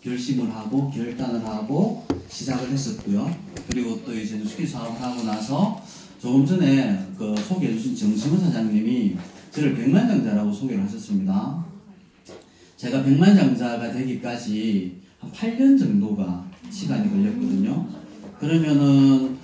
결심을 하고 결단을 하고 시작을 했었고요. 그리고 또 이제 뉴스키 사업을 하고 나서 조금 전에 그 소개해주신 정승훈 사장님이 저를 백만장자라고 소개를 하셨습니다. 제가 백만장자가 되기까지 한 8년 정도가 시간이 걸렸거든요. 그러면은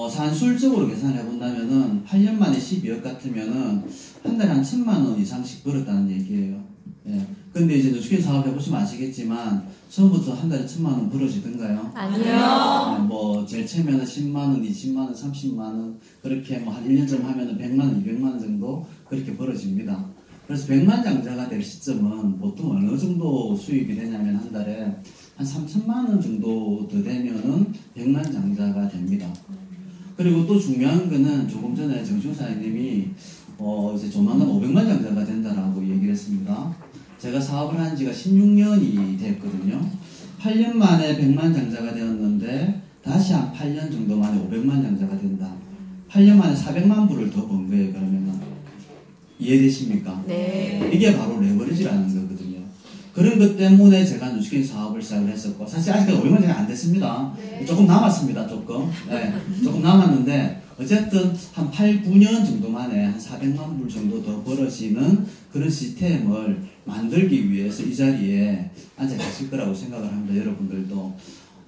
산술적으로 계산을 해본다면은 8년 만에 12억 같으면은 한 달에 한 1,000만 원 이상씩 벌었다는 얘기예요. 예. 근데 이제 뉴스키 사업 해보시면 아시겠지만 처음부터 한 달에 1,000만 원 벌어지던가요? 아니요. 뭐 제일 처음에는 10만 원, 20만 원, 30만 원 그렇게 뭐 한 1년쯤 하면은 100만 원, 200만 원 정도 그렇게 벌어집니다. 그래서 백만장자가 될 시점은 보통 어느 정도 수입이 되냐면 한 달에 한 3,000만 원 정도 더 되면은 백만장자가 됩니다. 그리고 또 중요한 거는 조금 전에 정시호 사장님이 이제 조만간 500만장자가 된다라고 얘기를 했습니다. 제가 사업을 한 지가 16년이 됐거든요. 8년 만에 100만장자가 되었는데 다시 한 8년 정도 만에 500만장자가 된다. 8년 만에 400만 불을 더 번 거예요. 그러면은 이해되십니까? 네. 이게 바로 레버리지라는 거거든요. 그런 것 때문에 제가 뉴스킨 사업을 시작을 했었고, 사실 아직까지 500만 안 됐습니다. 네. 조금 남았습니다. 조금. 네, 조금 남았는데 어쨌든 한 8, 9년 정도 만에 한 400만 불 정도 더 벌어지는 그런 시스템을 만들기 위해서 이 자리에 앉아 계실 거라고 생각을 합니다. 여러분들도.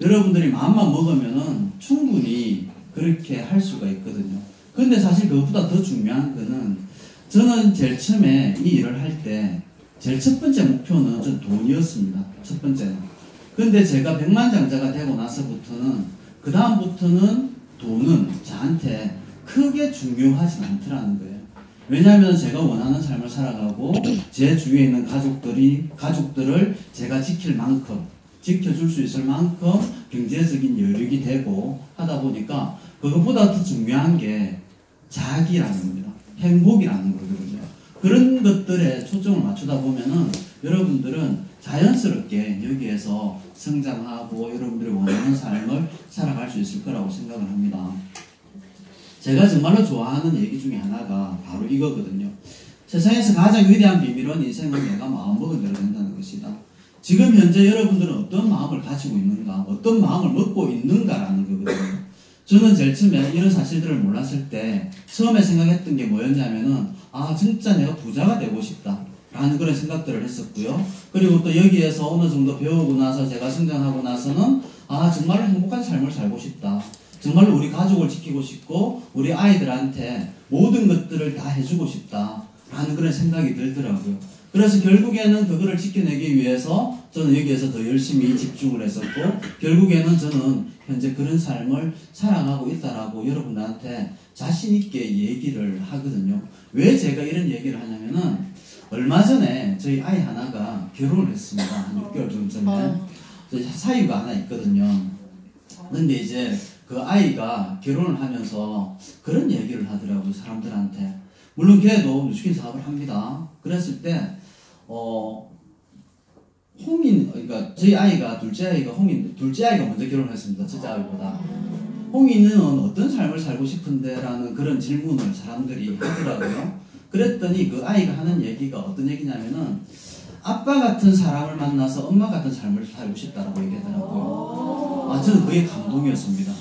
여러분들이 마음만 먹으면은 충분히 그렇게 할 수가 있거든요. 근데 사실 그것보다 더 중요한 거는 저는 제일 처음에 이 일을 할 때 제일 첫 번째 목표는 전 돈이었습니다. 첫 번째는. 근데 제가 백만장자가 되고 나서부터는 그 다음부터는 돈은 저한테 크게 중요하진 않더라는 거예요. 왜냐하면 제가 원하는 삶을 살아가고 제 주위에 있는 가족들을 제가 지킬 만큼 지켜줄 수 있을 만큼 경제적인 여력이 되고 하다 보니까 그것보다 더 중요한 게 자기라는 겁니다. 행복이라는 거거든요. 그런 것들에 초점을 맞추다 보면은 여러분들은 자연스럽게 여기에서 성장하고 여러분들이 원하는 삶을 살아갈 수 있을 거라고 생각을 합니다. 제가 정말로 좋아하는 얘기 중에 하나가 바로 이거거든요. 세상에서 가장 위대한 비밀은 인생은 내가 마음먹은 대로 된다는 것이다. 지금 현재 여러분들은 어떤 마음을 가지고 있는가, 어떤 마음을 먹고 있는가라는 거거든요. 저는 제일 처음에 이런 사실들을 몰랐을 때 처음에 생각했던 게 뭐였냐면은 진짜 내가 부자가 되고 싶다 라는 그런 생각들을 했었고요. 그리고 또 여기에서 어느 정도 배우고 나서 제가 성장하고 나서는 정말로 행복한 삶을 살고 싶다. 정말로 우리 가족을 지키고 싶고 우리 아이들한테 모든 것들을 다 해주고 싶다 라는 그런 생각이 들더라고요. 그래서 결국에는 그거를 지켜내기 위해서 저는 여기에서 더 열심히 집중을 했었고 결국에는 저는 현재 그런 삶을 살아가고 있다라고 여러분들한테 자신있게 얘기를 하거든요. 왜 제가 이런 얘기를 하냐면은 얼마 전에 저희 아이 하나가 결혼을 했습니다. 한 6개월 정도 전에. 사유가 하나 있거든요. 근데 이제 그 아이가 결혼을 하면서 그런 얘기를 하더라고요. 사람들한테. 물론 걔도 뉴스킨 사업을 합니다. 그랬을 때 그러니까 저희 아이가 둘째 아이가 먼저 결혼했습니다. 첫째 아이보다. 홍이는 어떤 삶을 살고 싶은데? 라는 그런 질문을 사람들이 하더라고요. 그랬더니 그 아이가 하는 얘기가 어떤 얘기냐면은 아빠 같은 사람을 만나서 엄마 같은 삶을 살고 싶다라고 얘기하더라고요. 저는 그게 감동이었습니다.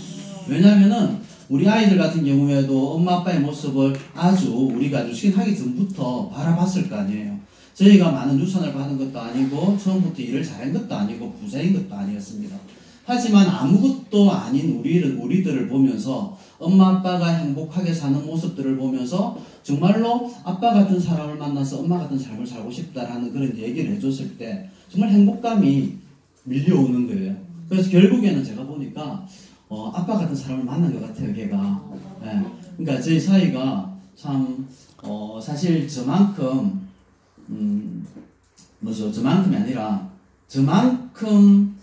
왜냐면은 우리 아이들 같은 경우에도 엄마 아빠의 모습을 아주 우리가 뉴스킨 하기 전부터 바라봤을 거 아니에요. 저희가 많은 유산을 받은 것도 아니고 처음부터 일을 잘한 것도 아니고 부자인 것도 아니었습니다. 하지만 아무것도 아닌 우리들을 보면서 엄마 아빠가 행복하게 사는 모습들을 보면서 정말로 아빠 같은 사람을 만나서 엄마 같은 삶을 살고 싶다라는 그런 얘기를 해줬을 때 정말 행복감이 밀려오는 거예요. 그래서 결국에는 제가 보니까 아빠 같은 사람을 만난 것 같아요, 걔가. 네. 그러니까 저희 사이가 참 사실 저만큼 저만큼이 아니라 저만큼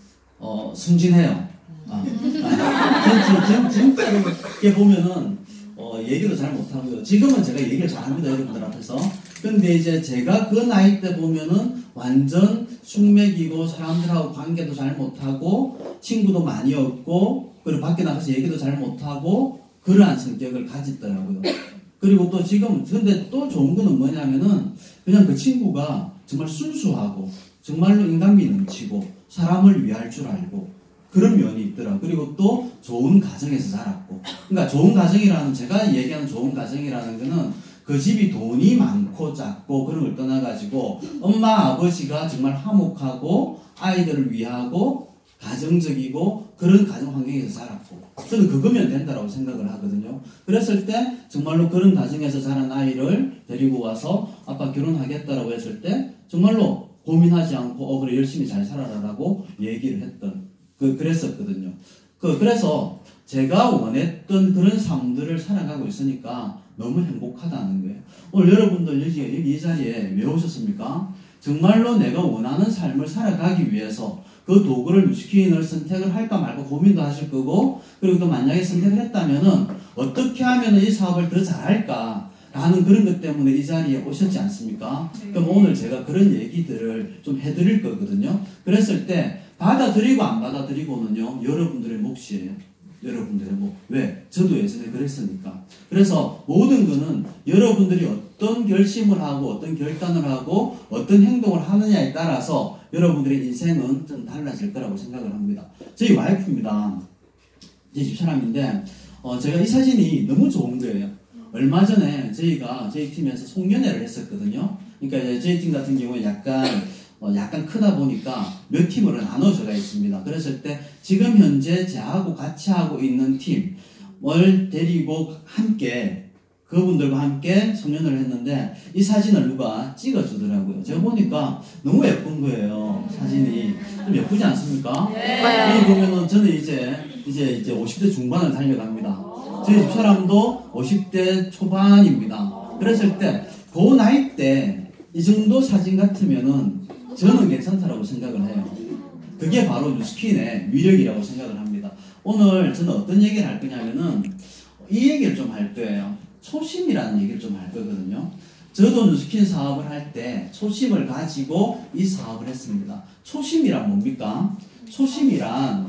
순진해요. 진짜로 이렇게 보면은 얘기도 잘 못하고요. 지금은 제가 얘기를 잘합니다, 여러분들 앞에서. 근데 이제 제가 그 나이 때 보면은 완전 숙맥이고 사람들하고 관계도 잘 못하고 친구도 많이 없고 그리고 밖에 나가서 얘기도 잘 못하고 그러한 성격을 가졌더라고요. 그리고 또 지금 근데 또 좋은 거는 뭐냐면은 그냥 그 친구가 정말 순수하고 정말로 인간미 넘치고 사람을 위할 줄 알고 그런 면이 있더라. 그리고 또 좋은 가정에서 자랐고. 그러니까 좋은 가정이라는, 제가 얘기하는 좋은 가정이라는 거는 그 집이 돈이 많고 작고 그런 걸 떠나가지고 엄마 아버지가 정말 화목하고 아이들을 위하고 가정적이고 그런 가정 환경에서 자랐고, 저는 그거면 된다라고 생각을 하거든요. 그랬을 때 정말로 그런 가정에서 자란 아이를 데리고 와서 아빠 결혼하겠다라고 했을 때 정말로 고민하지 않고 그래 열심히 잘 살아라라고 얘기를 했던 그랬었거든요. 그래서 제가 원했던 그런 삶들을 살아가고 있으니까 너무 행복하다는 거예요. 오늘 여러분들 여기 이 자리에 왜 오셨습니까? 정말로 내가 원하는 삶을 살아가기 위해서 그 도구를 뉴스킨을 선택을 할까 말까 고민도 하실 거고, 그리고 또 만약에 선택을 했다면은 어떻게 하면 이 사업을 더 잘할까 라는 그런 것 때문에 이 자리에 오셨지 않습니까? 그럼 오늘 제가 그런 얘기들을 좀 해드릴 거거든요. 그랬을 때 받아들이고 안 받아들이고는요, 여러분들의 몫이에요. 여러분들의 몫. 왜? 저도 예전에 그랬으니까. 그래서 모든 거는 여러분들이 어떤 결심을 하고 어떤 결단을 하고 어떤 행동을 하느냐에 따라서 여러분들의 인생은 좀 달라질 거라고 생각을 합니다. 저희 와이프입니다. 제 집사람인데 제가 이 사진이 너무 좋은 거예요. 얼마 전에 저희 팀에서 송년회를 했었거든요. 그러니까 이제 저희 팀 같은 경우에 약간 크다 보니까 몇 팀으로 나눠져가 있습니다. 그랬을 때 지금 현재 저하고 같이 하고 있는 팀을 데리고 함께 그분들과 함께 송년회를 했는데 이 사진을 누가 찍어주더라고요. 제가 보니까 너무 예쁜 거예요. 사진이 좀 예쁘지 않습니까? 네. 여기 보면은 저는 이제 50대 중반을 달려갑니다. 저희 집사람도 50대 초반입니다. 그랬을 때 그 나이 때 이 정도 사진 같으면은 저는 괜찮다라고 생각을 해요. 그게 바로 뉴스킨의 위력이라고 생각을 합니다. 오늘 저는 어떤 얘기를 할 거냐면은 이 얘기를 좀 할 거예요. 초심이라는 얘기를 좀 할 거거든요. 저도 뉴스킨 사업을 할 때 초심을 가지고 이 사업을 했습니다. 초심이란 뭡니까? 초심이란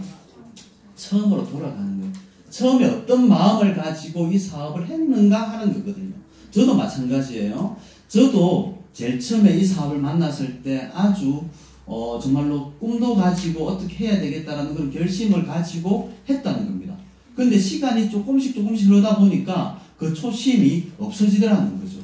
처음으로 돌아가는 거예요. 처음에 어떤 마음을 가지고 이 사업을 했는가 하는 거거든요. 저도 마찬가지예요. 저도 제일 처음에 이 사업을 만났을 때 아주 정말로 꿈도 가지고 어떻게 해야 되겠다라는 그런 결심을 가지고 했다는 겁니다. 근데 시간이 조금씩 흐르다 보니까 그 초심이 없어지더라는 거죠.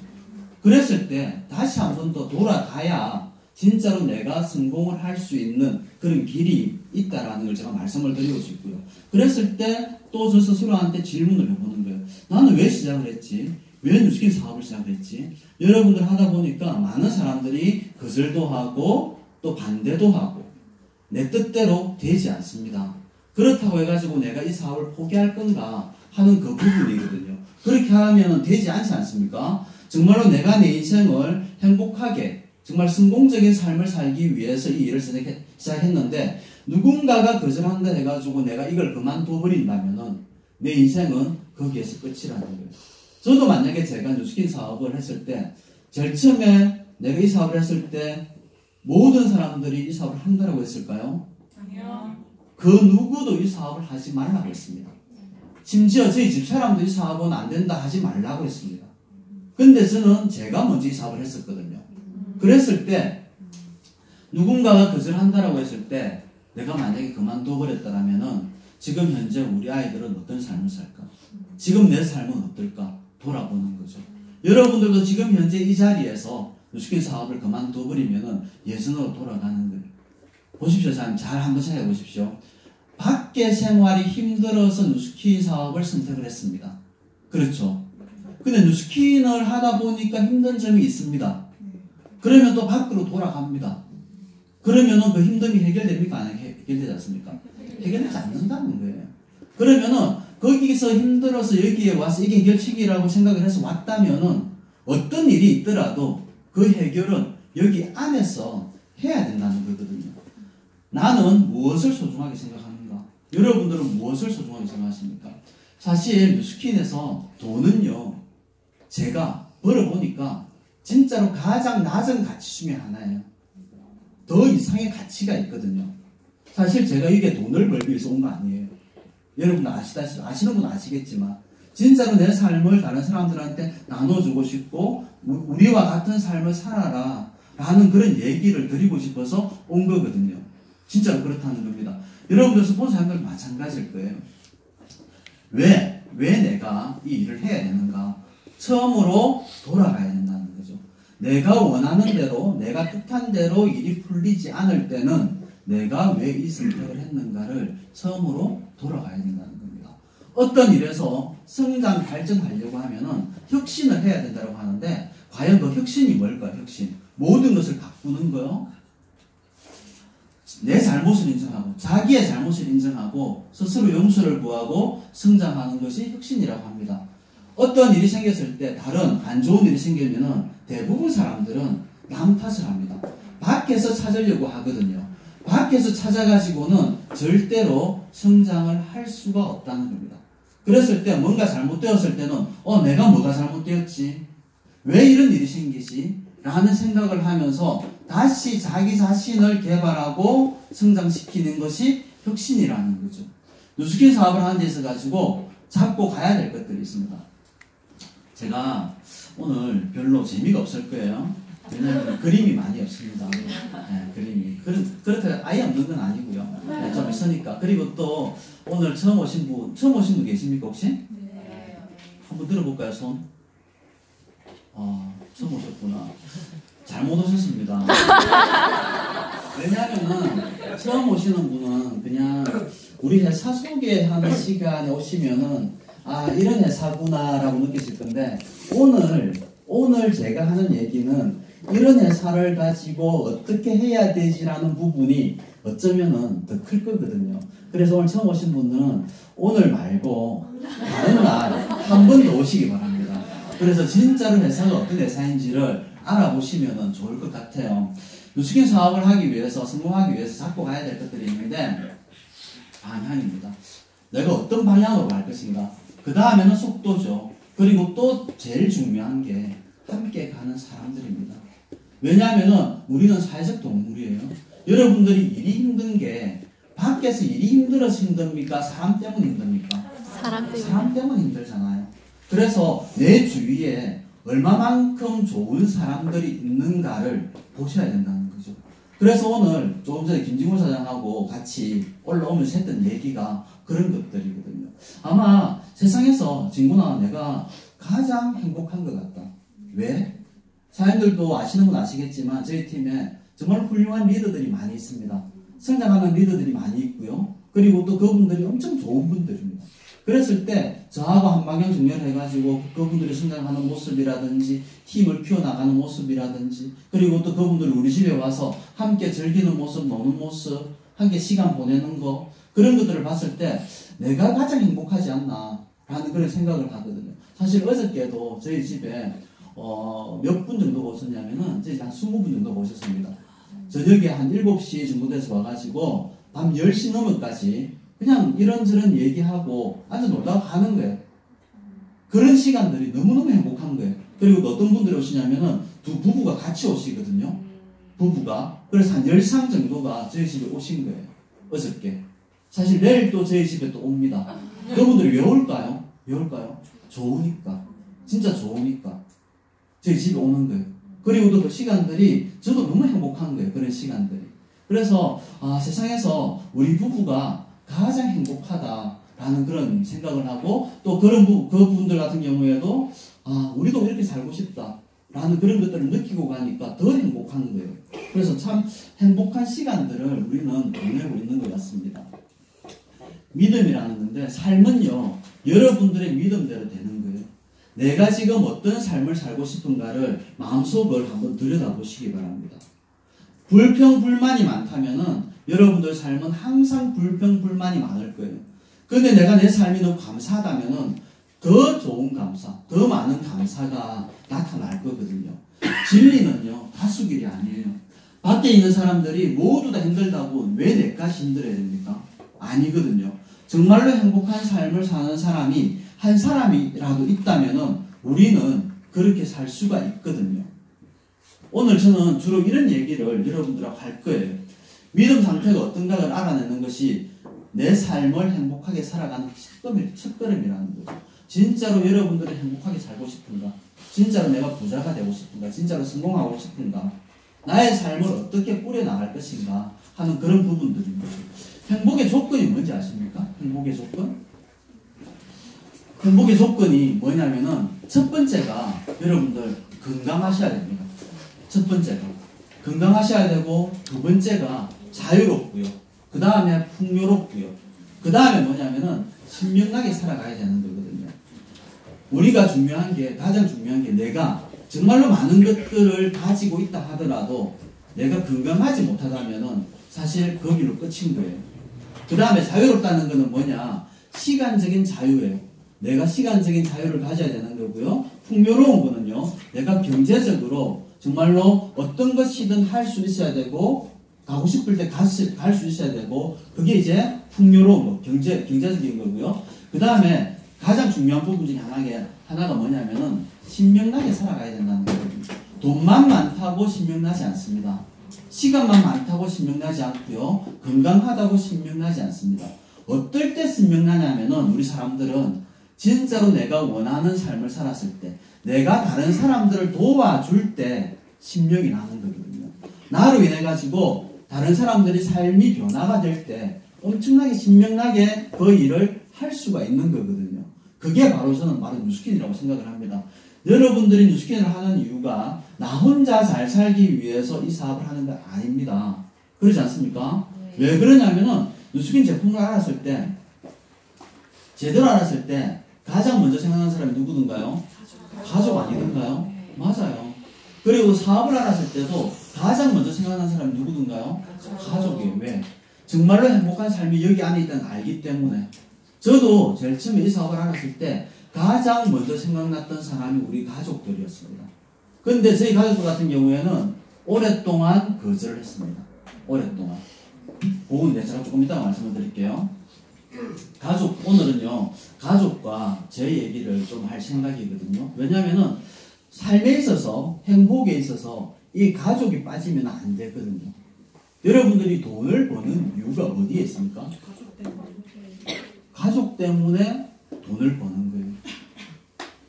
그랬을 때 다시 한 번 더 돌아가야 진짜로 내가 성공을 할 수 있는 그런 길이 있다라는 걸 제가 말씀을 드리고 싶고요. 그랬을 때 또 저 스스로한테 질문을 해보는 거예요. 나는 왜 시작을 했지? 왜 뉴스킨 사업을 시작했지? 여러분들 하다 보니까 많은 사람들이 거절도 하고 또 반대도 하고 내 뜻대로 되지 않습니다. 그렇다고 해가지고 내가 이 사업을 포기할 건가 하는 그 부분이거든요. 그렇게 하면 되지 않지 않습니까? 정말로 내가 내 인생을 행복하게 정말 성공적인 삶을 살기 위해서 이 일을 시작했는데 누군가가 거절한다 해가지고 내가 이걸 그만둬버린다면은 내 인생은 거기에서 끝이라는 거예요. 저도 만약에 제가 뉴스킨 사업을 했을 때 제일 처음에 내가 이 사업을 했을 때 모든 사람들이 이 사업을 한다고 했을까요? 아니요. 그 누구도 이 사업을 하지 말라고 했습니다. 심지어 저희 집사람도 이 사업은 안 된다 하지 말라고 했습니다. 근데 저는 제가 먼저 이 사업을 했었거든요. 그랬을 때 누군가가 거절한다라고 했을 때 내가 만약에 그만둬버렸다라면은 지금 현재 우리 아이들은 어떤 삶을 살까? 지금 내 삶은 어떨까? 돌아보는 거죠. 여러분들도 지금 현재 이 자리에서 뉴스킨 사업을 그만둬버리면은 예전으로 돌아가는 거예요. 보십시오. 잘 한번 생각해 보십시오. 밖에 생활이 힘들어서 뉴스킨 사업을 선택을 했습니다. 그렇죠. 근데 뉴스킨을 하다 보니까 힘든 점이 있습니다. 그러면 또 밖으로 돌아갑니다. 그러면은 그 힘듦이 해결됩니까? 안 해결되지 않습니까? 해결되지 않는다는 거예요. 그러면은 거기서 힘들어서 여기에 와서 이게 해결책이라고 생각을 해서 왔다면은 어떤 일이 있더라도 그 해결은 여기 안에서 해야 된다는 거거든요. 나는 무엇을 소중하게 생각하는가? 여러분들은 무엇을 소중하게 생각하십니까? 사실 뉴스킨에서 돈은요, 제가 벌어보니까 진짜로 가장 낮은 가치 중에 하나예요. 더 이상의 가치가 있거든요. 사실 제가 이게 돈을 벌기 위해서 온 거 아니에요. 여러분들 아시는 분 아시겠지만 진짜로 내 삶을 다른 사람들한테 나눠주고 싶고 우리와 같은 삶을 살아라 라는 그런 얘기를 드리고 싶어서 온 거거든요. 진짜로 그렇다는 겁니다. 여러분들 스폰서분들 마찬가지일 거예요. 왜 내가 이 일을 해야 되는가? 처음으로 돌아가야 된다는 거죠. 내가 원하는 대로, 내가 뜻한 대로 일이 풀리지 않을 때는 내가 왜 이 선택을 했는가를 처음으로 돌아가야 된다는 겁니다. 어떤 일에서 성장, 발전하려고 하면은 혁신을 해야 된다고 하는데, 과연 그 혁신이 뭘까요? 혁신. 모든 것을 바꾸는 거요. 내 잘못을 인정하고, 자기의 잘못을 인정하고, 스스로 용서를 구하고 성장하는 것이 혁신이라고 합니다. 어떤 일이 생겼을 때, 다른 안 좋은 일이 생기면은 대부분 사람들은 남 탓을 합니다. 밖에서 찾으려고 하거든요. 밖에서 찾아가지고는 절대로 성장을 할 수가 없다는 겁니다. 그랬을 때 뭔가 잘못되었을 때는 내가 뭐가 잘못되었지? 왜 이런 일이 생기지? 라는 생각을 하면서 다시 자기 자신을 개발하고 성장시키는 것이 혁신이라는 거죠. 뉴스킨 사업을 하는 데 있어 가지고 잡고 가야 될 것들이 있습니다. 제가 오늘 별로 재미가 없을 거예요. 왜냐하면 그림이 많이 없습니다. 네, 그림이. 그렇다고 아예 없는 건 아니고요. 네, 좀 있으니까. 그리고 또 오늘 처음 오신 분 계십니까 혹시? 네. 한번 들어볼까요, 손? 처음 오셨구나. 잘못 오셨습니다. 왜냐하면은 처음 오시는 분은 그냥 우리 회사 소개하는 시간에 오시면은 이런 회사구나라고 느끼실 건데, 오늘 제가 하는 얘기는 이런 회사를 가지고 어떻게 해야 되지라는 부분이 어쩌면은 더 클 거거든요. 그래서 오늘 처음 오신 분들은 오늘 말고 다른 날 한 번 더 오시기 바랍니다. 그래서 진짜로 회사가 어떤 회사인지를 알아보시면 좋을 것 같아요. 뉴스킨 사업을 하기 위해서, 성공하기 위해서 잡고 가야 될 것들이 있는데, 방향입니다. 내가 어떤 방향으로 갈 것인가. 그 다음에는 속도죠. 그리고 또 제일 중요한 게 함께 가는 사람들입니다. 왜냐하면은 우리는 사회적 동물이에요. 여러분들이 일이 힘든 게 밖에서 일이 힘들어서 힘듭니까? 사람 때문에 힘듭니까? 사람 때문에 힘들잖아요. 그래서 내 주위에 얼마만큼 좋은 사람들이 있는가를 보셔야 된다는 거죠. 그래서 오늘 조금 전에 김진구 사장하고 같이 올라오면서 했던 얘기가 그런 것들이거든요. 아마 세상에서 진구나 내가 가장 행복한 것 같다. 왜? 사장님들도 아시는 분 아시겠지만 저희 팀에 정말 훌륭한 리더들이 많이 있습니다. 성장하는 리더들이 많이 있고요. 그리고 또 그분들이 엄청 좋은 분들입니다. 그랬을 때 저하고 한 방향 정렬해가지고 그분들이 성장하는 모습이라든지 팀을 키워나가는 모습이라든지, 그리고 또 그분들이 우리 집에 와서 함께 즐기는 모습, 노는 모습, 함께 시간 보내는 거, 그런 것들을 봤을 때 내가 가장 행복하지 않나 라는 그런 생각을 하거든요. 사실 어저께도 저희 집에 몇 분 정도 오셨냐면은 저희 한 20분 정도 오셨습니다. 저녁에 한 7시 정도 돼서 와가지고 밤 10시 넘어까지 그냥 이런저런 얘기하고 앉아 놀다가 가는 거예요. 그런 시간들이 너무너무 행복한 거예요. 그리고 또 어떤 분들이 오시냐면은 두 부부가 같이 오시거든요. 부부가. 그래서 한 10상 정도가 저희 집에 오신 거예요. 어저께. 사실 내일 또 저희 집에 또 옵니다. 그분들이 왜 올까요? 왜 올까요? 좋으니까. 진짜 좋으니까. 저희 집에 오는 거예요. 그리고 또 그 시간들이 저도 너무 행복한 거예요. 그런 시간들이. 그래서 세상에서 우리 부부가 가장 행복하다라는 그런 생각을 하고, 또 그분들 같은 경우에도 우리도 이렇게 살고 싶다라는 그런 것들을 느끼고 가니까 더 행복한 거예요. 그래서 참 행복한 시간들을 우리는 보내고 있는 것 같습니다. 믿음이라는 건데, 삶은요 여러분들의 믿음대로 되는 거예요. 내가 지금 어떤 삶을 살고 싶은가를 마음속을 한번 들여다보시기 바랍니다. 불평불만이 많다면은 여러분들 삶은 항상 불평불만이 많을 거예요. 근데 내가 내 삶이 너무 감사하다면은 더 좋은 감사, 더 많은 감사가 나타날 거거든요. 진리는요 다수길이 아니에요. 밖에 있는 사람들이 모두 다 힘들다고 왜 내까지 힘들어야 됩니까? 아니거든요. 정말로 행복한 삶을 사는 사람이 한 사람이라도 있다면은 우리는 그렇게 살 수가 있거든요. 오늘 저는 주로 이런 얘기를 여러분들하고 할 거예요. 믿음 상태가 어떤가를 알아내는 것이 내 삶을 행복하게 살아가는 첫걸음이라는 거죠. 진짜로 여러분들이 행복하게 살고 싶은가? 진짜로 내가 부자가 되고 싶은가? 진짜로 성공하고 싶은가? 나의 삶을 어떻게 꾸려나갈 것인가? 하는 그런 부분들입니다. 행복의 조건이 뭔지 아십니까? 행복의 조건? 행복의 조건이 뭐냐면은 첫 번째가 여러분들 건강하셔야 됩니다. 첫 번째가 건강하셔야 되고, 두 번째가 자유롭고요. 그 다음에 풍요롭고요. 그 다음에 뭐냐면은 신명나게 살아가야 되는 거거든요. 우리가 중요한 게, 가장 중요한 게, 내가 정말로 많은 것들을 가지고 있다 하더라도 내가 건강하지 못하다면은 사실 거기로 끝인 거예요. 그 다음에 자유롭다는 거는 뭐냐? 시간적인 자유예요. 내가 시간적인 자유를 가져야 되는 거고요. 풍요로운 거는요, 내가 경제적으로 정말로 어떤 것이든 할 수 있어야 되고, 가고 싶을 때 갈 수 있어야 되고, 그게 이제 풍요로운 거, 경제적인 거고요. 그 다음에 가장 중요한 부분 중에 하나가 뭐냐면은 신명나게 살아가야 된다는 거예요. 돈만 많다고 신명나지 않습니다. 시간만 많다고 신명나지 않고요. 건강하다고 신명나지 않습니다. 어떨 때 신명나냐면은 우리 사람들은 진짜로 내가 원하는 삶을 살았을 때, 내가 다른 사람들을 도와줄 때 신명이 나는 거거든요. 나로 인해 가지고 다른 사람들이 삶이 변화가 될 때 엄청나게 신명나게 그 일을 할 수가 있는 거거든요. 그게 바로 저는 뉴스킨이라고 생각을 합니다. 여러분들이 뉴스킨을 하는 이유가 나 혼자 잘 살기 위해서 이 사업을 하는 게 아닙니다. 그렇지 않습니까? 왜 그러냐면은 뉴스킨 제품을 알았을 때, 제대로 알았을 때 가장 먼저 생각하는 사람이 누구든가요? 가족 아니던가요? 맞아요. 그리고 사업을 알았을 때도 가장 먼저 생각하는 사람이 누구든가요? 가족이에요. 왜? 정말로 행복한 삶이 여기 안에 있다는 걸 알기 때문에. 저도 제일 처음에 이 사업을 알았을 때 가장 먼저 생각났던 사람이 우리 가족들이었습니다. 그런데 저희 가족들 같은 경우에는 오랫동안 거절을 했습니다. 오랫동안. 그건 제가 조금 이따가 말씀을 드릴게요. 오늘은요, 가족과 제 얘기를 좀 할 생각이거든요. 왜냐면은 삶에 있어서, 행복에 있어서 이 가족이 빠지면 안 되거든요. 여러분들이 돈을 버는 이유가 어디에 있습니까? 가족 때문에 돈을 버는 거예요.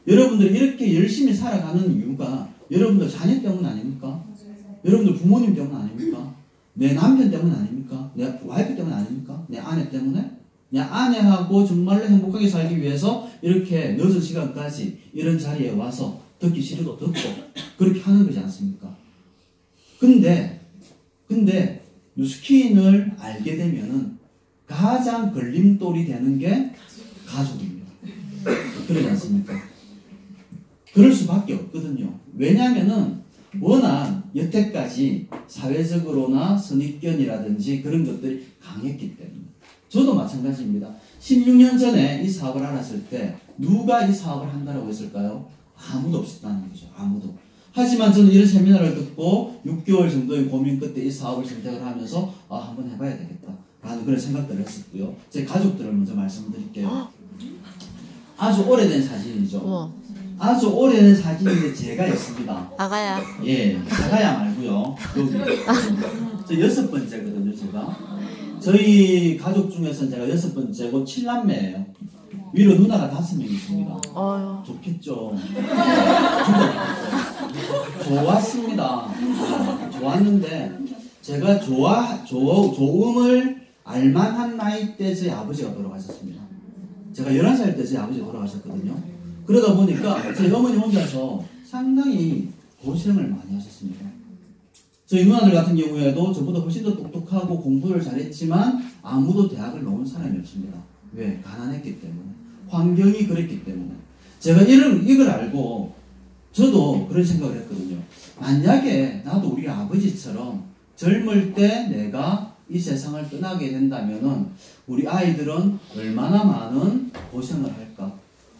여러분들이 이렇게 열심히 살아가는 이유가 여러분들 자녀 때문 아닙니까? 여러분들 부모님 때문 아닙니까? 내 남편 때문 아닙니까? 내 와이프 때문 아닙니까? 내 아내 때문에? 내 아내하고 정말로 행복하게 살기 위해서 이렇게 늦은 시간까지 이런 자리에 와서 듣기 싫어도 듣고 그렇게 하는 거지 않습니까? 근데 뉴스킨을 알게 되면은 가장 걸림돌이 되는 게 가족입니다. 그러지 않습니까? 그럴 수밖에 없거든요. 왜냐면은 워낙 여태까지 사회적으로나 선입견이라든지 그런 것들이 강했기 때문에. 저도 마찬가지입니다. 16년 전에 이 사업을 알았을 때 누가 이 사업을 한다고 했을까요? 아무도 없었다는 거죠. 아무도. 하지만 저는 이런 세미나를 듣고 6개월 정도의 고민 끝에 이 사업을 선택을 하면서 한번 해봐야 되겠다 라는 그런 생각들을 했었고요. 제 가족들을 먼저 말씀드릴게요. 아주 오래된 사진이죠. 아주 오래된 사진인데 제가 있습니다. 아가야. 예, 아가야 말고요. 여기 저 6번째거든요. 제가 저희 가족 중에서는 제가 6번째고 7남매예요. 위로 누나가 5명 있습니다. 좋겠죠. 좋았습니다. 좋았는데 제가 좋음을 알만한 나이 때 저희 아버지가 돌아가셨습니다. 제가 11살 때 저희 아버지가 돌아가셨거든요. 그러다 보니까 저희 어머니 혼자서 상당히 고생을 많이 하셨습니다. 저희 누나들 같은 경우에도 저보다 훨씬 더 똑똑하고 공부를 잘했지만 아무도 대학을 나온 사람이 없습니다. 왜? 가난했기 때문에. 환경이 그랬기 때문에. 제가 이걸 알고 저도 그런 생각을 했거든요. 만약에 나도 우리 아버지처럼 젊을 때 내가 이 세상을 떠나게 된다면은 우리 아이들은 얼마나 많은 고생을 할까?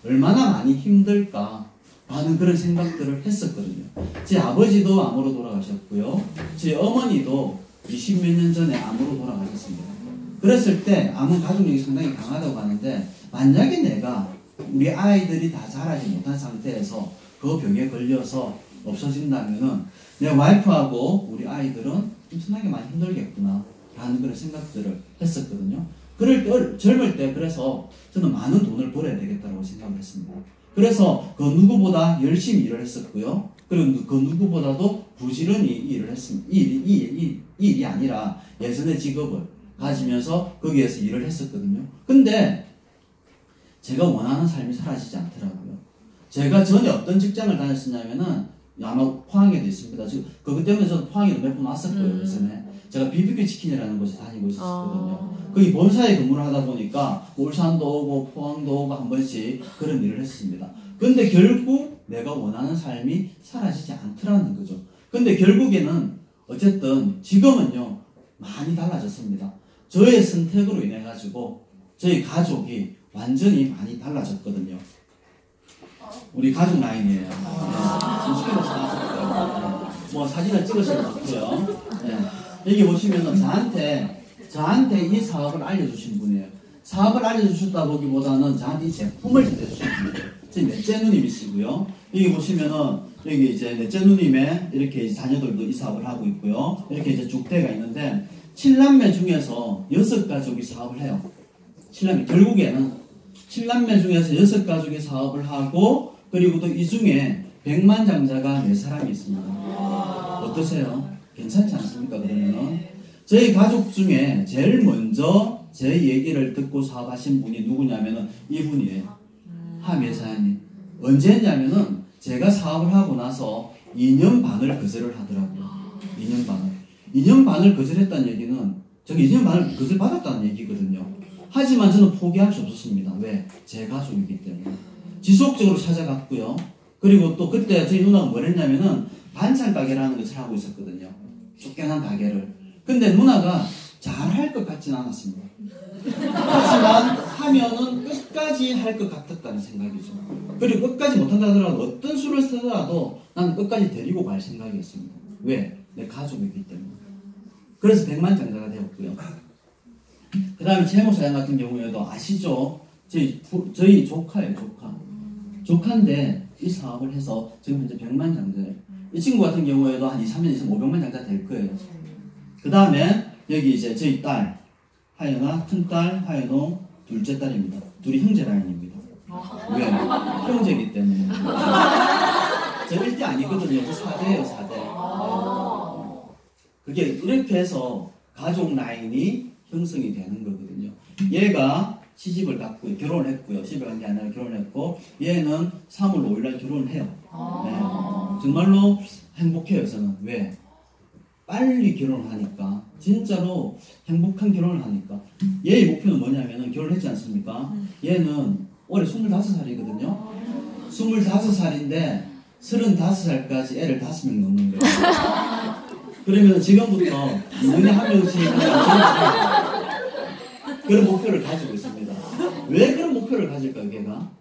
얼마나 많이 힘들까? 하는 그런 생각들을 했었거든요. 제 아버지도 암으로 돌아가셨고요. 제 어머니도 20몇 년 전에 암으로 돌아가셨습니다. 그랬을 때 암은 가족력이 상당히 강하다고 하는데 만약에 내가 우리 아이들이 다 자라지 못한 상태에서 그 병에 걸려서 없어진다면은 내 와이프하고 우리 아이들은 엄청나게 많이 힘들겠구나 라는 그런 생각들을 했었거든요. 그럴 때, 젊을 때 그래서 저는 많은 돈을 벌어야 되겠다고 생각을 했습니다. 그래서 그 누구보다 열심히 일을 했었고요. 그리고 그 누구보다도 부지런히 일을 했습니다. 일이 아니라 예전의 직업을 가지면서 거기에서 일을 했었거든요. 근데 제가 원하는 삶이 사라지지 않더라고요. 제가 전에 어떤 직장을 다녔었냐면은 아마 포항에도 있습니다. 그것 때문에 저도 포항에도 몇 번 왔었고요. 예전에 제가 BBQ 치킨이라는 곳에 다니고 있었거든요. 거기 본사에 근무를 하다 보니까 울산도 오고 포항도 오고 한 번씩 그런 일을 했습니다. 근데 결국 내가 원하는 삶이 사라지지 않더라는 거죠. 근데 결국에는 어쨌든 지금은요 많이 달라졌습니다. 저의 선택으로 인해 가지고 저희 가족이 완전히 많이 달라졌거든요. 우리 가족 라인이에요. 뭐 사진을 찍으셔도 좋고요. 네. 여기 보시면은 저한테 이 사업을 알려주신 분이에요. 사업을 알려주셨다 보기보다는 저한테 이 제품을 전해주신 분이에요. 제 넷째 누님이시고요. 여기 보시면은 여기 이제 넷째 누님의 이렇게 이제 자녀들도 이 사업을 하고 있고요. 이렇게 이제 죽대가 있는데 7남매 중에서 6가족이 사업을 해요. 7남매 결국에는 7남매 중에서 6가족이 사업을 하고 그리고 또 이 중에 백만장자가 4사람이 있습니다. 어떠세요? 괜찮지 않습니까? 그러면은 저희 가족 중에 제일 먼저 제 얘기를 듣고 사업하신 분이 누구냐면은 이분이에요. 함예사님. 언제 했냐면은 제가 사업을 하고 나서 2년 반을 거절을 하더라고요. 2년 반을. 2년 반을 거절했다는 얘기는 제가 2년 반을 거절받았다는 얘기거든요. 하지만 저는 포기할 수 없었습니다. 왜? 제 가족이기 때문에. 지속적으로 찾아갔고요. 그리고 또 그때 저희 누나가 뭘 했냐면은 반찬 가게라는 것을 하고 있었거든요. 쫓겨난 가게를. 근데 누나가 잘할 것 같진 않았습니다. 하지만 하면은 끝까지 할 것 같았다는 생각이죠. 그리고 끝까지 못한다 하더라도 어떤 수를 쓰더라도 나는 끝까지 데리고 갈 생각이었습니다. 왜? 내 가족이기 때문에. 그래서 백만장자가 되었고요. 그 다음에 최모 사장 같은 경우에도 아시죠? 저희 조카예요, 조카. 조카인데 이 사업을 해서 지금 현재 백만장자예요. 이 친구 같은 경우에도 한 2, 3년 있으면 500만장자 될 거예요. 그 다음에 여기 이제 저희 딸, 하연아, 큰딸, 하연호, 둘째 딸입니다. 둘이 형제 라인입니다. 왜? 형제이기 때문에. 저 1대 아니거든요. 저 4대예요, 4대. 그게 이렇게 해서 가족 라인이 형성이 되는 거거든요. 얘가 시집을 갔고요. 결혼을 했고요. 시집을 간 게 아니라 결혼을 했고 얘는 3월 5일날 결혼을 해요. 네. 정말로 행복해요. 저는. 왜? 빨리 결혼을 하니까 진짜로 행복한 결혼을 하니까 얘의 목표는 뭐냐면은 결혼했지 않습니까? 얘는 올해 25살이거든요. 25살인데 35살까지 애를 5명 놓는 거예요. 그러면 지금부터 2년에 한 명씩 그런 목표를 가지고 있습니다. 왜 그런 목표를 가질까요, 걔가?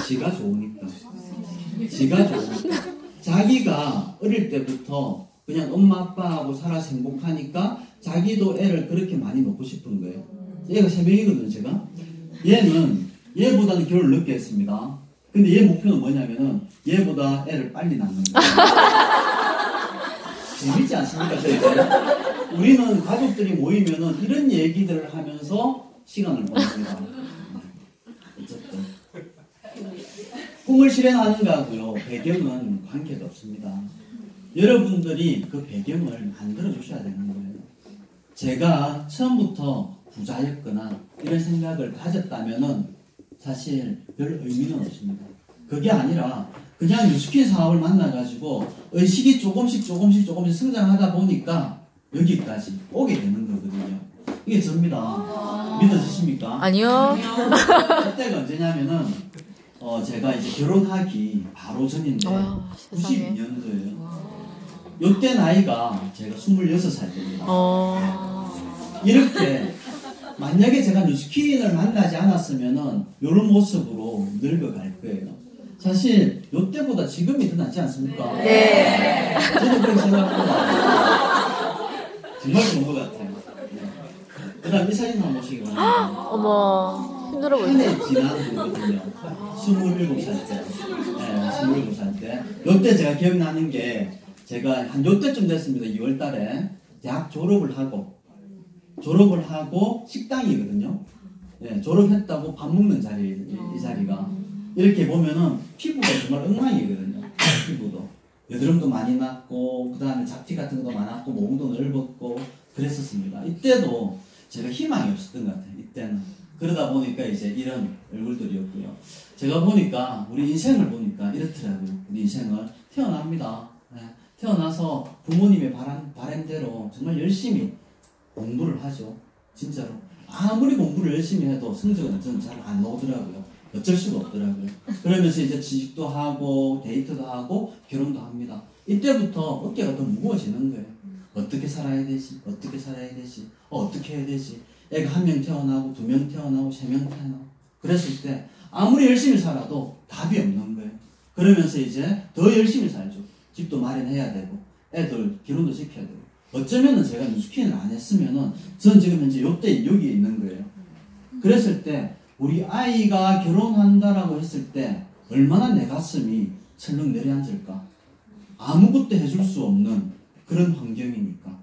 지가 좋으니까. 지가 좋으니까. 자기가 어릴 때부터 그냥 엄마 아빠하고 살아서 행복하니까 자기도 애를 그렇게 많이 놓고 싶은 거예요. 얘가 3명이거든요, 제가. 얘는 얘보다는 결혼을 늦게 했습니다. 근데 얘 목표는 뭐냐면은 얘보다 애를 빨리 낳는 거예요. 재밌지 않습니까, 저희가? 우리는 가족들이 모이면은 이런 얘기들을 하면서 시간을 보냅니다. 어쨌든. 꿈을 실현하는가 하고요. 배경은 관계가 없습니다. 여러분들이 그 배경을 만들어 주셔야 되는 거예요. 제가 처음부터 부자였거나 이런 생각을 가졌다면은 사실 별 의미는 없습니다. 그게 아니라 그냥 뉴스킨 사업을 만나가지고 의식이 조금씩 성장하다 보니까 여기까지 오게 되는 거거든요. 이게 접니다. 믿어지십니까? 아니요. 그때가 언제냐면은 제가 이제 결혼하기 바로 전인데 92년도예요. 이때 나이가 제가 26살 때입니다. 이렇게 만약에 제가 뉴스킨을 만나지 않았으면은 이런 모습으로 늙어갈 거예요. 사실 이때보다 지금이 더 낫지 않습니까? 네. 저도 그렇게 생각합니다. 정말 좋은 것 같아요. 네. 그 다음 이 사진 한번 보시기 바랍니다. 어머, 힘들어 보이네. 한 해 지난 거거든요. 27살 때. 네, 27살 때. 이때 제가 기억나는 게 제가 한 요때쯤 됐습니다. 2월 달에 대학 졸업을 하고 식당이거든요. 네, 졸업했다고 밥 먹는 자리, 이 자리가. 이렇게 보면은 피부가 정말 엉망이거든요. 피부도. 여드름도 많이 났고 그 다음에 잡티 같은 것도 많았고 모공도 넓었고 그랬었습니다. 이때도 제가 희망이 없었던 것 같아요. 이때는. 그러다 보니까 이제 이런 얼굴들이었고요. 제가 보니까 우리 인생을 보니까 이렇더라고요. 우리 인생을 태어납니다. 네. 태어나서 부모님의 바람대로 정말 열심히 공부를 하죠. 진짜로. 아무리 공부를 열심히 해도 성적은 저는 잘 안 나오더라고요. 어쩔 수가 없더라고요. 그러면서 이제 취직도 하고 데이트도 하고 결혼도 합니다. 이때부터 어깨가 더 무거워지는 거예요. 어떻게 살아야 되지? 어떻게 살아야 되지? 어떻게 해야 되지? 애가 1명 태어나고 2명 태어나고 3명 태어나고 그랬을 때 아무리 열심히 살아도 답이 없는 거예요. 그러면서 이제 더 열심히 살죠. 집도 마련해야 되고 애들 결혼도 시켜야 되고 어쩌면은 제가 뉴스킨을 안 했으면은 전 지금 현재 요때 여기에 있는 거예요. 그랬을 때 우리 아이가 결혼한다라고 했을 때 얼마나 내 가슴이 철렁 내려앉을까. 아무것도 해줄 수 없는 그런 환경이니까.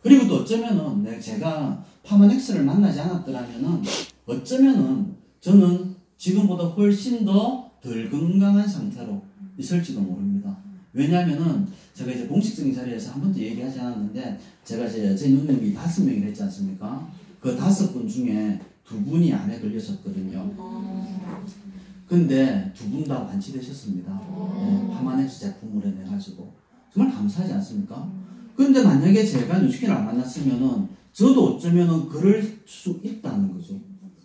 그리고 또 어쩌면은 제가 파마넥스를 만나지 않았더라면은 어쩌면은 저는 지금보다 훨씬 더 덜 건강한 상태로 있을지도 모릅니다. 왜냐면은 제가 이제 공식적인 자리에서 한 번도 얘기하지 않았는데 제가 이제 제 누님이 5명이라 했지 않습니까? 그 5분 중에 2분이 암에 걸렸었거든요. 근데 2분 다 완치되셨습니다. 네, 파마넥스 제품으로 해가지고 정말 감사하지 않습니까? 근데 만약에 제가 뉴스킨을 안 만났으면은 저도 어쩌면은 그럴 수 있다는 거죠.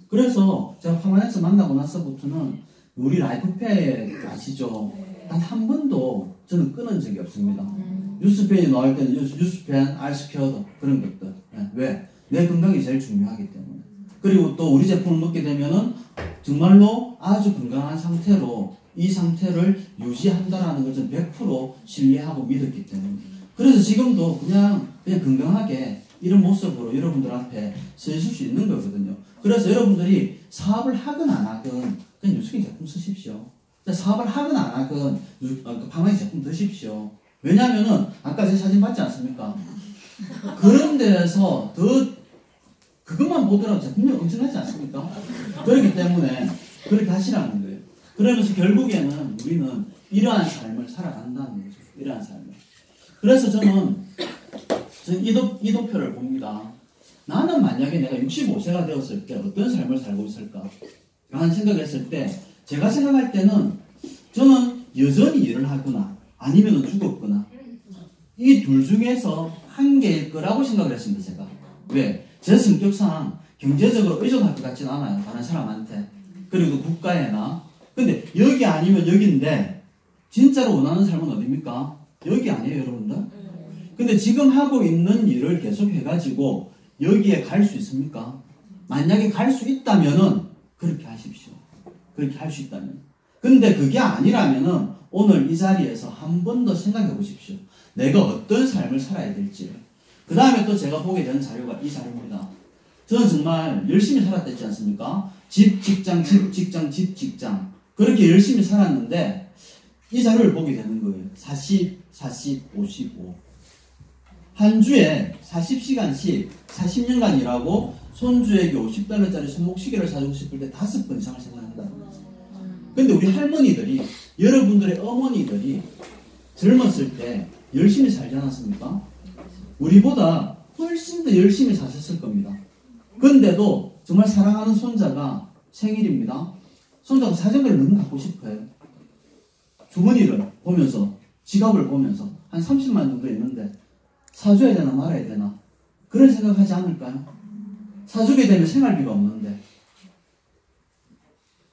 그래서 제가 파마넥스 만나고 나서부터는 우리 라이프페어 아시죠? 단 한 번도 저는 끊은 적이 없습니다. 뉴스펜이 나올 때는 뉴스펜, 알스퀘어도 그런 것들. 네. 왜? 내 건강이 제일 중요하기 때문에. 그리고 또 우리 제품을 먹게 되면은 정말로 아주 건강한 상태로 이 상태를 유지한다라는 것을 100% 신뢰하고 믿었기 때문에. 그래서 지금도 그냥 건강하게 이런 모습으로 여러분들 앞에 서 있을 수 있는 거거든요. 그래서 여러분들이 사업을 하건 안 하건 그냥 뉴스킨 제품 쓰십시오. 사업을 하건 안 하건 파마닉 제품 드십시오. 왜냐면은 아까 제 사진 봤지 않습니까? 그런 데서 더 그것만 보더라도 제품이 엄청나지 않습니까? 그렇기 때문에 그렇게 하시라는 거예요. 그러면서 결국에는 우리는 이러한 삶을 살아간다는 거죠. 이러한 삶을. 그래서 저는 이도표를 봅니다. 나는 만약에 내가 65세가 되었을 때 어떤 삶을 살고 있을까? 라는 생각을 했을 때 제가 생각할 때는 저는 여전히 일을 하거나 아니면 죽었거나 이 둘 중에서 한 개일 거라고 생각을 했습니다. 제가. 왜? 제 성격상 경제적으로 의존할 것 같지는 않아요. 다른 사람한테. 그리고 국가에나. 근데 여기 아니면 여기인데 진짜로 원하는 삶은 어디입니까? 여기 아니에요, 여러분들? 근데 지금 하고 있는 일을 계속 해가지고 여기에 갈 수 있습니까? 만약에 갈 수 있다면은 그렇게 하십시오. 그렇게 할 수 있다면. 근데 그게 아니라면은 오늘 이 자리에서 한 번 더 생각해 보십시오. 내가 어떤 삶을 살아야 될지. 그 다음에 또 제가 보게 되는 자료가 이 자료입니다. 저는 정말 열심히 살았댔지 않습니까? 집, 직장, 집, 직장, 집, 직장. 그렇게 열심히 살았는데 이 자료를 보게 되는 거예요. 40, 55. 한 주에 40시간씩 40년간 일하고 손주에게 $50짜리 손목시계를 사주고 싶을 때 5번 이상을 생각한다는 거죠. 근데 우리 할머니들이, 여러분들의 어머니들이 젊었을 때 열심히 살지 않았습니까? 우리보다 훨씬 더 열심히 사셨을 겁니다. 근데도 정말 사랑하는 손자가 생일입니다. 손자가 자전거를 너무 갖고 싶어요. 주머니를 보면서, 지갑을 보면서 한 30만 정도 있는데 사줘야 되나 말아야 되나 그런 생각하지 않을까요? 사주게 되면 생활비가 없는데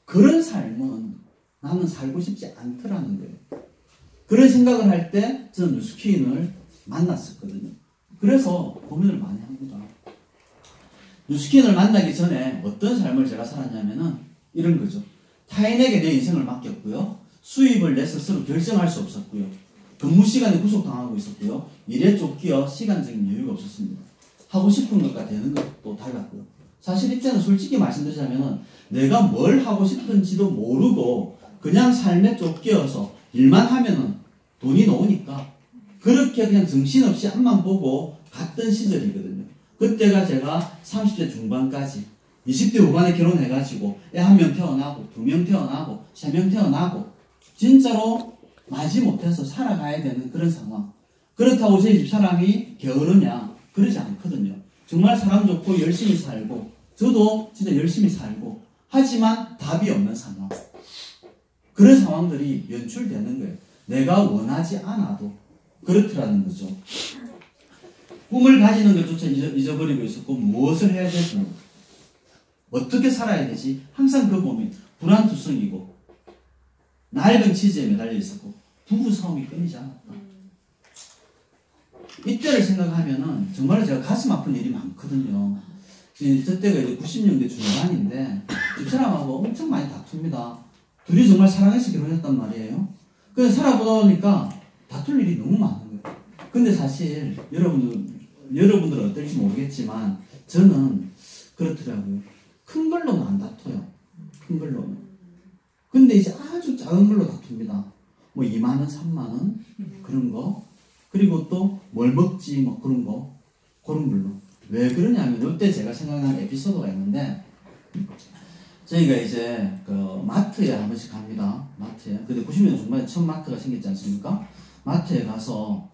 그런 삶은 나는 살고 싶지 않더라는 거예요. 그런 생각을 할 때 저는 뉴스킨을 만났었거든요. 그래서 고민을 많이 합니다. 뉴스킨을 만나기 전에 어떤 삶을 제가 살았냐면은 이런 거죠. 타인에게 내 인생을 맡겼고요. 수입을 내 스스로 결정할 수 없었고요. 근무 시간에 구속당하고 있었고요. 일에 쫓겨 시간적인 여유가 없었습니다. 하고 싶은 것과 되는 것도 달랐고요. 사실 이때는 솔직히 말씀드리자면 내가 뭘 하고 싶은지도 모르고 그냥 삶에 쫓겨서 일만 하면은 돈이 나오니까 그렇게 그냥 정신없이 앞만 보고 갔던 시절이거든요. 그때가 제가 30대 중반까지 20대 후반에 결혼해가지고 애 1명 태어나고 2명 태어나고 3명 태어나고 진짜로 마지못해서 살아가야 되는 그런 상황. 그렇다고 제 집사람이 게으르냐? 그러지 않거든요. 정말 사람 좋고 열심히 살고 저도 진짜 열심히 살고 하지만 답이 없는 상황. 그런 상황들이 연출되는 거예요. 내가 원하지 않아도 그렇더라는 거죠. 꿈을 가지는 것조차 잊어버리고 있었고 무엇을 해야 되지? 어떻게 살아야 되지? 항상 그 고민, 불안투성이고 낡은 치즈에 매달려 있었고 부부 싸움이 끊이지 않았다. 이때를 생각하면은 정말로 제가 가슴 아픈 일이 많거든요. 그때가 이제 90년대 중반인데 집사람하고 엄청 많이 다툽니다. 둘이 정말 사랑해서 결혼했단 말이에요. 그래서 살아보다 보니까 다툴 일이 너무 많은 거예요. 근데 사실 여러분들은 어떨지 모르겠지만 저는 그렇더라고요. 큰 걸로는 안 다퉈요. 큰 걸로는. 근데 이제 아주 작은 걸로 다툽니다. 뭐 2만 원, 3만 원 그런 거. 그리고 또 뭘 먹지 뭐 그런 거. 그런 걸로. 왜 그러냐면 이때 제가 생각나는 에피소드가 있는데 저희가 이제 그 마트에 한 번씩 갑니다. 마트에. 근데 90년 중반에 처음 마트가 생겼지 않습니까? 마트에 가서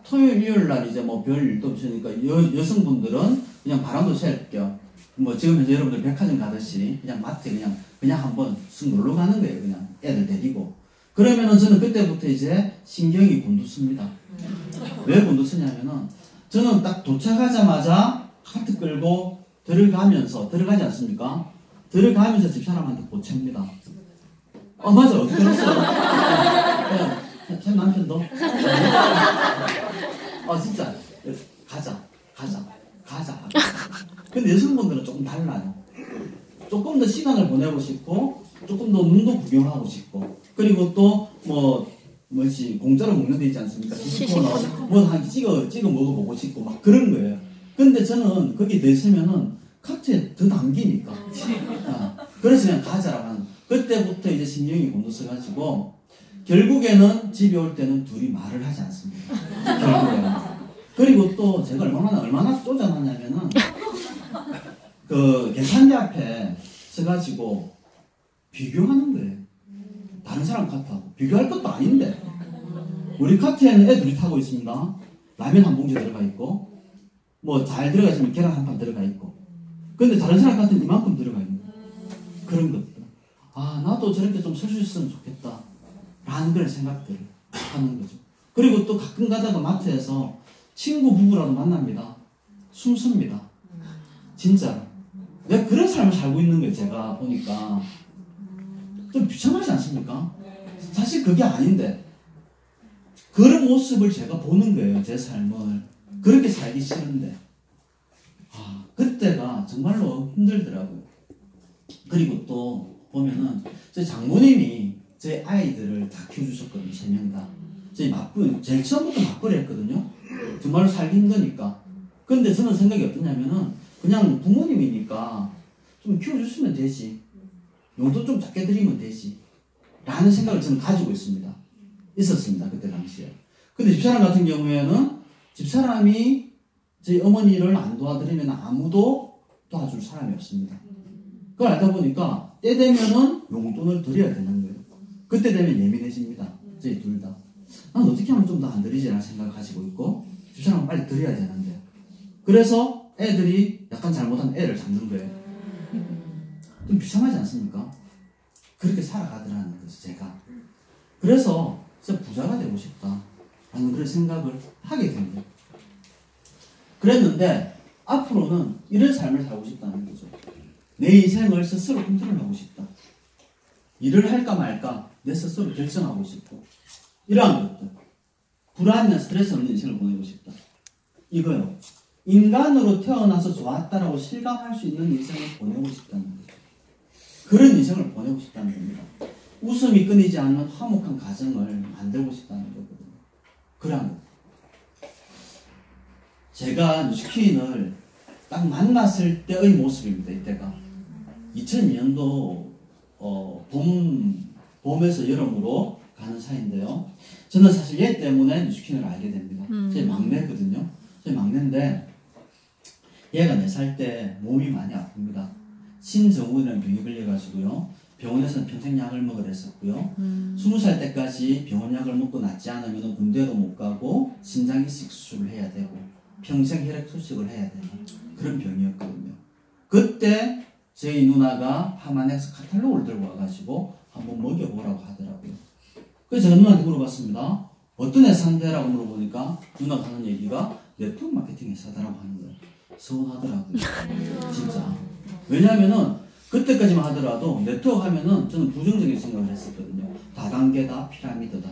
토요일, 일요일 날 이제 뭐 별 일도 없으니까 여성분들은 그냥 바람도 쐴 겸 뭐 지금 현재 여러분들 백화점 가듯이 그냥 마트에 그냥 한번 쓱 놀러 가는 거예요. 그냥 애들 데리고. 그러면은 저는 그때부터 이제 신경이 곤두섭니다. 왜 곤두서냐면은 저는 딱 도착하자마자 카트 끌고 들어가지 않습니까? 들어가면서 집사람한테 보챕니다. 맞아. 어떻게 알았어요? 제 남편도. 진짜. 가자. 근데 여성분들은 조금 달라요. 조금 더 시간을 보내고 싶고, 조금 더 눈도 구경하고 싶고, 그리고 또, 공짜로 먹는 데 있지 않습니까? 한 찍어 먹어보고 싶고, 막 그런 거예요. 근데 저는 거기 더 있으면은 카트에 더 담기니까. 그래서 그냥 가자라고 하는. 그때부터 이제 신경이 곤두서가지고, 결국에는 집에 올 때는 둘이 말을 하지 않습니다. 결국에는. 그리고 또 제가 얼마나 쪼잔하냐면은, 그 계산대 앞에 서가지고 비교하는 거예요. 다른 사람 카트하고. 비교할 것도 아닌데. 우리 카트에는 애 둘이 타고 있습니다. 라면 한 봉지 들어가 있고, 잘 들어가 있으면 계란 한 판 들어가 있고. 근데 다른 사람 카트는 이만큼 들어가 있는 거예요. 그런 것들. 나도 저렇게 좀 설 수 있으면 좋겠다. 라는 그런 생각들을 하는 거죠. 그리고 또 가끔 가다가 마트에서 친구 부부라도 만납니다. 숨습니다. 진짜. 내가 그런 삶을 살고 있는 거예요. 제가 보니까. 좀 비참하지 않습니까? 사실 그게 아닌데. 그런 모습을 제가 보는 거예요. 제 삶을. 그렇게 살기 싫은데. 그때가 정말로 힘들더라고요. 그리고 또 보면은 저희 장모님이 제 아이들을 다 키워주셨거든요. 3명 다. 제일 처음부터 맞벌이 했거든요. 정말로 살기 힘드니까. 근데 저는 생각이 어떠냐면은 그냥 부모님이니까 좀 키워주시면 되지. 용돈 좀 작게 드리면 되지. 라는 생각을 저는 가지고 있었습니다. 그때 당시에. 근데 집사람 같은 경우에는 집사람이 저희 어머니를 안 도와드리면 아무도 도와줄 사람이 없습니다. 그걸 알다 보니까 때 되면은 용돈을 드려야 되는 거예요. 그때 되면 예민해집니다. 저희 둘 다. 난 어떻게 하면 좀 더 안 드리지라는 생각을 가지고 있고 집사람은 빨리 드려야 되는데. 그래서 애들이 약간 잘못하면 애를 잡는 거예요. 좀 비참하지 않습니까? 그렇게 살아가더라는 거죠, 제가. 그래서 진짜 부자가 되고 싶다라는 그런 생각을 하게 된 거예요. 그랬는데 앞으로는 이런 삶을 살고 싶다는 거죠. 내 인생을 스스로 컨트롤하고 싶다. 일을 할까 말까 내 스스로 결정하고 싶고 이러한 것들. 불안이나 스트레스 없는 인생을 보내고 싶다. 이거요. 인간으로 태어나서 좋았다라고 실감할 수 있는 인생을 보내고 싶다는 거예요. 그런 인생을 보내고 싶다는 겁니다. 웃음이 끊이지 않는 화목한 가정을 만들고 싶다는 거거든요. 그런 거. 제가 뉴스퀸을 딱 만났을 때의 모습입니다. 이때가 2002년도 봄에서 여름으로 가는 사이인데요. 저는 사실 얘 때문에 뉴스퀸을 알게 됩니다. 제 막내거든요. 제 막내인데 얘가 4살 때 몸이 많이 아픕니다. 신정우라는 병이 걸려가지고요. 병원에서는 평생 약을 먹으라 했었고요. 20살 때까지 병원 약을 먹고 낫지 않으면 군대도 못 가고 신장 이식 수술을 해야 되고 평생 혈액 투석을 해야 되는 그런 병이었거든요. 그때 저희 누나가 하만에서 카탈로그를 들고 와가지고 한번 먹여보라고 하더라고요. 그래서 제가 누나한테 물어봤습니다. 어떤 회사인데라고 물어보니까 누나가 하는 얘기가 네트워크 마케팅 회사다라고 하는 거예요. 서운하더라고요. 진짜. 왜냐면은 그때까지만 하더라도 네트워크 하면은 저는 부정적인 생각을 했었거든요. 다단계다, 피라미드다.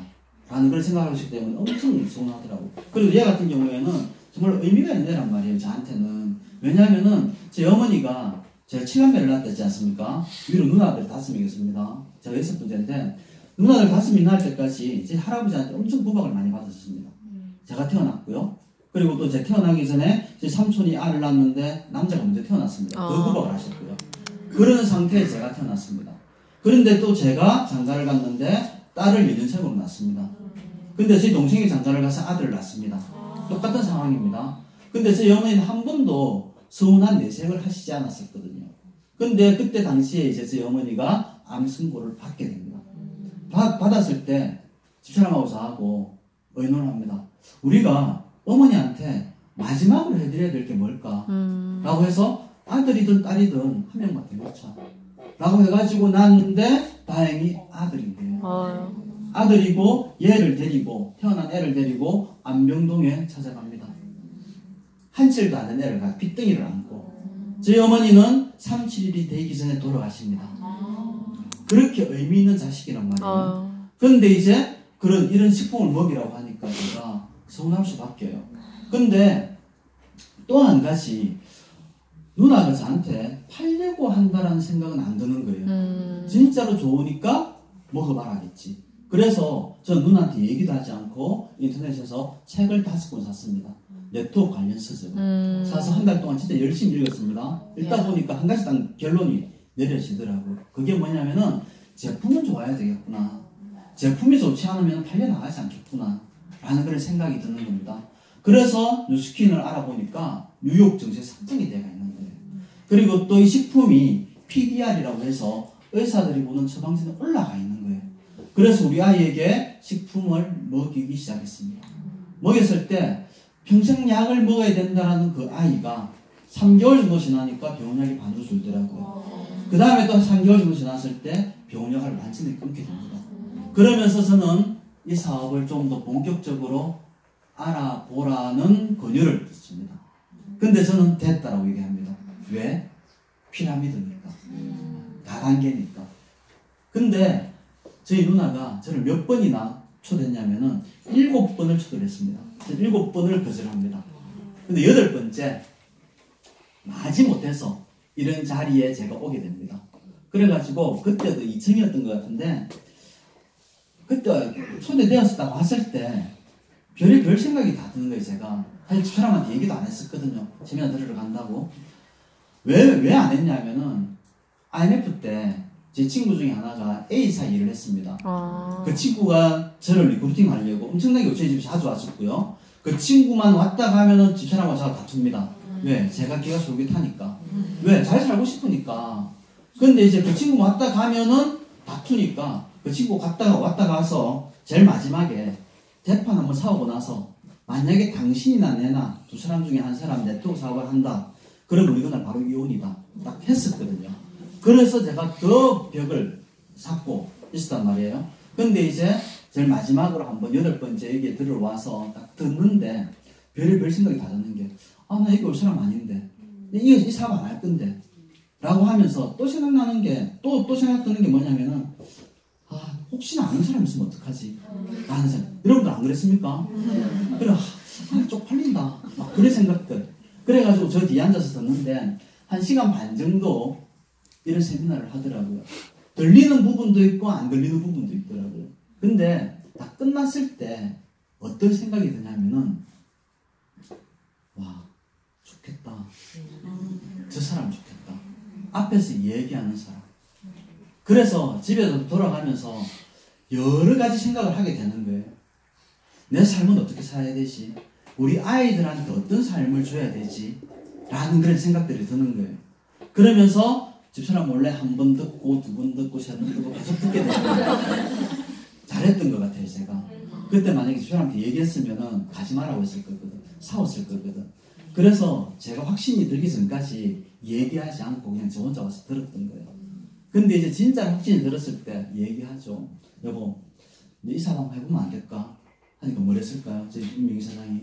라는 그런 생각을 했기 때문에 엄청 서운하더라고요. 그리고 얘 같은 경우에는 정말 의미가 있는 애란 말이에요, 저한테는. 왜냐면은 제 어머니가 제가 7남매를 낳았지 않습니까? 위로 누나들 5명이 있습니다. 제가 6번째인데 누나들 5명이 낳을 때까지 제 할아버지한테 엄청 구박을 많이 받았습니다. 제가 태어났고요. 그리고 또 제가 태어나기 전에 제 삼촌이 알을 낳았는데 남자가 먼저 태어났습니다. 그 구박을 하셨고요. 그런 상태에 제가 태어났습니다. 그런데 또 제가 장가를 갔는데 딸을 1년생으로 낳았습니다. 근데 제 동생이 장가를 가서 아들을 낳습니다. 똑같은 상황입니다. 근데 제 어머니는 한 번도 서운한 내색을 하시지 않았었거든요. 근데 그때 당시에 이제 제 어머니가 암 선고를 받게 됩니다. 받았을 때 집사람하고 저하고 의논을 합니다. 우리가 어머니한테 마지막으로 해드려야 될 게 뭘까? 라고 해서 아들이든 딸이든 한 명밖에 못 차. 라고 해가지고 낳았는데 다행히 아들인 거예요. 아들이고 얘를 데리고 태어난 애를 데리고 안병동에 찾아갑니다. 한칠도 안 된 애를 빗덩이를 안고 저희 어머니는 37일이 되기 전에 돌아가십니다. 그렇게 의미 있는 자식이란 말이에요. 그런데 이제 이런 식품을 먹이라고 하니까 제가 서운할 수밖에요. 근데 또 한 가지 누나가 저한테 팔려고 한다라는 생각은 안 드는 거예요. 진짜로 좋으니까 먹어봐라겠지. 그래서 전 누나한테 얘기도 하지 않고 인터넷에서 책을 5권 샀습니다. 네트워크 관련 서적을 사서 한 달 동안 진짜 열심히 읽었습니다. 읽다 보니까 한 가지 딱 결론이 내려지더라고요. 그게 뭐냐면은 제품은 좋아야 되겠구나. 제품이 좋지 않으면 팔려나가지 않겠구나. 라는 그런 생각이 드는 겁니다. 그래서 뉴스킨을 알아보니까 뉴욕 증시에 상장이 되어 있는 거예요. 그리고 또 이 식품이 PDR이라고 해서 의사들이 보는 처방전에 올라가 있는 거예요. 그래서 우리 아이에게 식품을 먹이기 시작했습니다. 먹였을 때 평생 약을 먹어야 된다는 그 아이가 3개월 정도 지나니까 병원약이 반으로 줄더라고요. 그 다음에 또 3개월 정도 지났을 때 병원약을 완전히 끊게 됩니다. 그러면서 저는 이 사업을 좀 더 본격적으로 알아보라는 권유를 듣습니다. 근데 저는 됐다라고 얘기합니다. 왜? 피라미드니까. 다단계니까. 근데 저희 누나가 저를 몇 번이나 초대했냐면은 7번을 초대를 했습니다. 7번을 거절합니다. 근데 8번째 마지못해서 이런 자리에 제가 오게 됩니다. 그래가지고 그때도 2층이었던 것 같은데 그때 초대되었을 때 왔을 때 별의별 생각이 다 드는 거예요. 제가 사실 집사람한테 얘기도 안 했었거든요. 세미나 들으러 간다고. 왜 안 했냐면은 IMF 때 제 친구 중에 하나가 A사 일을 했습니다. 그 친구가 저를 리크루팅 하려고 엄청나게 저희 집에 자주 왔었고요. 그 친구만 왔다 가면은 집사람과 저가 다툽니다. 왜? 제가 기가 솔깃하니까. 왜? 잘 살고 싶으니까. 근데 이제 그 친구 왔다 가면은 다투니까 그 친구 왔다 가서 제일 마지막에 대판 한번 사오고 나서 만약에 당신이나 내나 두 사람 중에 한 사람 네트워크 사업을 한다. 그러면 우리 그날 바로 이혼이다. 딱 했었거든요. 그래서 제가 더 벽을 쌓고 있었단 말이에요. 근데 이제 제일 마지막으로 한번 8번째 여기에 들어와서 딱 듣는데 별의별 생각이 다 드는 게 나 여기 올 사람 아닌데 이 사업 안 할 건데 라고 하면서 또 생각나는 게 또 생각드는 게 뭐냐면은 혹시나 아는 사람 있으면 어떡하지? 라는 생각. 여러분들 안 그랬습니까? 그래 쪽팔린다. 막 그런 생각들. 그래가지고 저 뒤에 앉아서 듣는데 1시간 반 정도 이런 세미나를 하더라고요. 들리는 부분도 있고 안 들리는 부분도 있더라고요. 근데 다 끝났을 때 어떤 생각이 드냐면은 와 좋겠다. 저 사람 좋겠다. 앞에서 얘기하는 사람. 그래서 집에서 돌아가면서 여러 가지 생각을 하게 되는 거예요. 내 삶은 어떻게 살아야 되지? 우리 아이들한테 어떤 삶을 줘야 되지? 라는 그런 생각들이 드는 거예요. 그러면서 집사람 몰래 한 번 듣고 두 번 듣고 세 번 듣고 계속 듣게 되거든요. 잘했던 것 같아요, 제가. 그때 만약에 집사람한테 얘기했으면은 가지 말라고 했을 거거든. 싸웠을 거거든. 그래서 제가 확신이 들기 전까지 얘기하지 않고 그냥 저 혼자 와서 들었던 거예요. 근데 이제 진짜 확신이 들었을 때 얘기하죠. 여보, 이 사람 해보면 안 될까? 하니까 뭘 했을까요? 제 임명희 사장이